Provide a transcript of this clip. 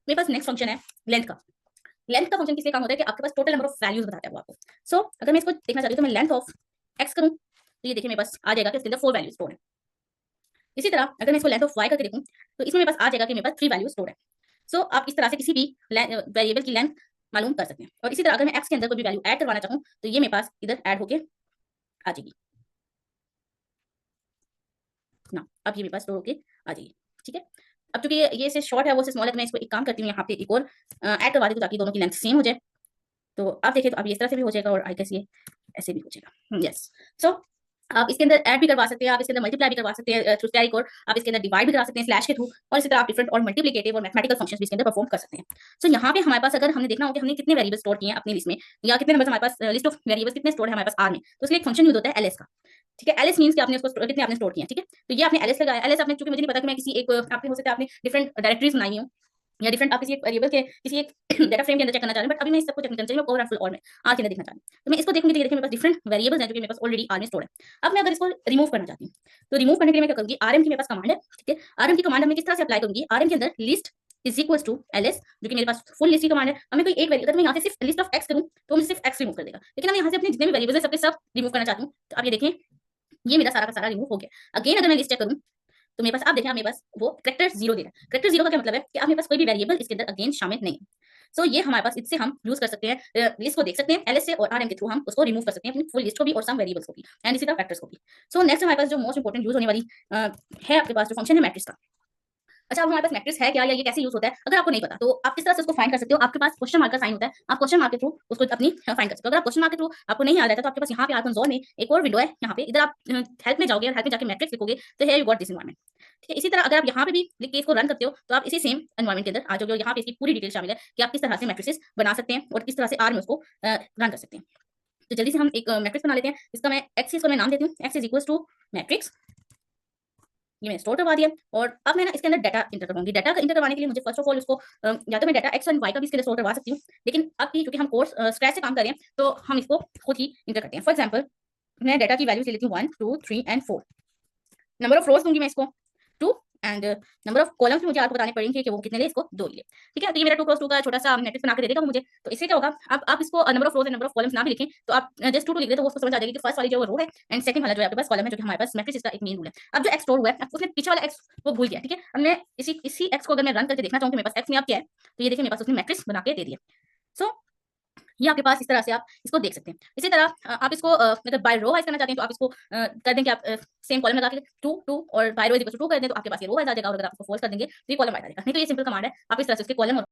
मेरे पास next function है length का। लेंथ का फंक्शन किस लिए काम होता है कि आपके पास टोटल नंबर ऑफ वैल्यूज बताता है वो आपको। सो अगर मैं इसको देखना चाहती हूँ तो मैं लेंथ ऑफ एक्स करूँ तो ये देखिए मेरे पास आ जाएगा कि इसके अंदर 4 वैल्यूज स्टोर है। इसी तरह अगर मैं इसको लेंथ ऑफ वाई करके देखूँ तो इसमें मेरे पास आ जाएगा कि मेरे पास 3 वैल्यूज स्टोर है। सो आप इस तरह से किसी भी वेरिएबल की लेंथ मालूम कर सकते हैं। और इसी तरह अगर मैं एक्स के अंदर कोई भी वैल्यू ऐड करवाना चाहूँ तो ये मेरे पास इधर ऐड होके आ जाएगी ना। अब ये मेरे पास स्टोर होके आ जाएगी। ठीक है, अब चूंकि ये से शॉर्ट है वो से स्मॉल है तो मैं इसको एक काम करती हूँ यहाँ पे एक और ऐड करवा देती हूँ ताकि दोनों की लेंथ सेम हो जाए। तो आप देखिए तो अब ये इस तरह से भी हो जाएगा और आई गेस ये ऐसे भी हो जाएगा। यस, सो आप इसके अंदर ऐड भी करवा सकते हैं, आप इसके अंदर मल्टीप्लाई भी करवा सकते हैं थ्रू स्टैटिक, और आप इसके अंदर डिवाइड भी करा सकते हैं स्लैश के थ्रू, और इसी तरह आप डिफरेंट और मल्टीप्लिकेटिव और मैथमेटिकल फंक्शंस भी इसके अंदर परफॉर्म कर सकते हैं। सो यहाँ पे हमारे पास अगर हमने देखना हो कि हमने कितने वेरिएबल स्टोर किए हैं अपनी लिस्ट में, या कितने नंबर हमारे पास लिस्ट ऑफ वेरिएबल्स कितने स्टोर है हमारे पास आर में, तो उसके लिए एक फंक्शन यूज होता है एलएस का। ठीक है, एलएस मींस कि आपने उसको कितने आपने स्टोर किया है। ठीक है, तो ये आपने एलएस लगाया। एलएस आपने, चूंकि मुझे नहीं पता कि मैं किसी एक आपने हो सकता है आपने डिफरेंट डायरेक्टरीज बनाई हो या डिफरेंट आप किसी एक वेरिएबल के किसी एक डाटा फ्रेम के अंदर चेक करना चाह रहे हैं, बट अभी मैं इस सबको चेक नहीं करना चाहिए, मैं ओवरऑल और में आर के अंदर देखना चाह रही हूँ। तो मैं इसको देखूंगी तो ये देखिए मेरे पास डिफरेंट वेरिएबल्स हैं जो कि मेरे पास ऑलरेडी आर में स्टोर है। अब मैं अगर इसको रिमूव करना चाहती हूँ तो रिमूव करने के लिए मैं क्या करूंगी, आरएम की मेरे पास कमांड है। ठीक है, आरएम की कमांड मैं किस तरह से अप्लाई करूंगी, आरएम के अंदर list is equal to LS, जो कि मेरे पास फुल लिस्ट की कमांड है। अब मैं कोई एक वेरिएबल, अगर मैं यहाँ से सिर्फ लिस्ट ऑफ एक्स करूँ तो मुझे सिर्फ एक्स रिमूव कर देगा, लेकिन मैं यहाँ से अपने जितने भी वेरिएबल्स है सबके सब रिमूव करना चाहती हूँ। तो अब ये देखें ये मेरा सारा का सारा रिमूव हो गया। अगेन अगर मैं लिस्ट चेक करूँ तो मेरे पास आप देखें मेरे पास वो करेक्टर जीरो दे रहा है। करेक्टर जीरो का क्या मतलब है कि आप मेरे पास कोई भी वेरिएबल इसके अंदर अगेन शामिल नहीं है। सो ये हमारे पास, इससे हम यूज कर सकते हैं लिस्ट को देख सकते हैं एलएस से, और आरएम के थ्रू हम उसको रिमूव कर सकते हैं अपनी फुल लिस्ट को भी और सम वेरिएबल्स को भी, एंड इसी तरह फैक्टर्स को भी। सो नेक्स्ट हमारे पास जो मोस्ट इंपोर्टेंट यूज होने वाली है आपके पास जो फंक्शन है मैट्रिक्स का। अच्छा, अब हमारे पास मैट्रिक्स है क्या या ये कैसे यूज होता है, अगर आपको नहीं पता तो आप किस तरह से उसको फाइंड कर सकते हो। आपके पास क्वेश्चन मार्क का साइन होता है, आप क्वेश्चन मार्क के थ्रू उसको अपनी फाइंड कर सकते हो। अगर आप क्वेश्चन मार्क के थ्रू आपको नहीं आ रहा है तो आपके पास यहाँ पे कंसोल में एक और विंडो है, यहाँ पे इधर आप हेल्प में जाओगे और हेल्प में जाके मैट्रिक्स लिखोगे तो here you got this environment. ठीक है, इसी तरह अगर आप यहाँ पे भी लिख के इसको रन करते हो तो आप इसी सेम एनवायरनमेंट के अंदर आ जाओगे और यहाँ पे इसकी पूरी डिटेल शामिल है कि आप किस तरह से मैट्रिक्स बना सकते हैं और किस तरह से आर में उसको रन कर सकते हैं। तो जल्दी से हम एक मैट्रिक्स बना लेते हैं। इसका मैं एक्स, इसको मैं नाम देती हूँ x is equal to matrix. ये मैंने स्टोर करवा दिया और अब मैं ना इसके अंदर डाटा इंटर करवाऊंगी। डाटा इंटर करवाने के लिए मुझे फर्स्ट ऑफ ऑल इसको या तो मैं डाटा एक्स और वाई का भी इसके अंदर स्टोर करवा सकती हूँ, लेकिन अब की क्योंकि हम कोर्स स्क्रैच से काम कर रहे हैं तो हम इसको खुद ही इंटर करते हैं। फॉर एग्जाम्पल मैं डाटा की वैल्यूज ले लेती हूँ 1 2 3 एंड 4। नंबर ऑफ रोज दूंगी मैं इसको 2, एंड नंबर ऑफ कॉलम्स मुझे आपको बताने पड़ेंगे कि वो कितने ले, इसको 2 ले। ठीक है, तो ये मेरा 2 क्रॉस 2 का छोटा सा मैट्रिक्स बना के दे देगा मुझे। तो इससे क्या होगा, अब आप इसको number of rose and number of columns ना भी लिखें तो आप जस्ट 2 लिख दे तो वो उसको समझ आ जाएगी कि फर्स्ट वाली जो रो है एंड सेकंड वाला जो है आपके पास कॉलम है, जो कि हमारे पास मैट्रिक्स इसका एक मेन रूल है। अब जो एक्स स्टोर हुआ है उसने पीछे वाला एक्स वो भूल गया। ठीक है, अब मैं इसी एक्स को अगर मैं रन करके देखना चाहूँ कि मेरे पास एक्स में अब क्या है, तो ये देखिए मेरे पास उसने मैट्रिक्स बना के दे दिया। सो ये आपके पास इस तरह से आप इसको देख सकते हैं। इसी तरह आप इसको मतलब बाय रो वाइज करना चाहते हैं तो आप इसको कर दें कि आप सेम कॉलम लगा के 2 2 और by row is equal to 2 कर दें तो आपके पास ये रो वाइज आ जाएगा, और अगर आप इसको फोल्स कर देंगे तो ये कॉलम वाइज आ जाएगा। नहीं तो ये सिंपल कमांड है, आप इस तरह से उसके कॉलम और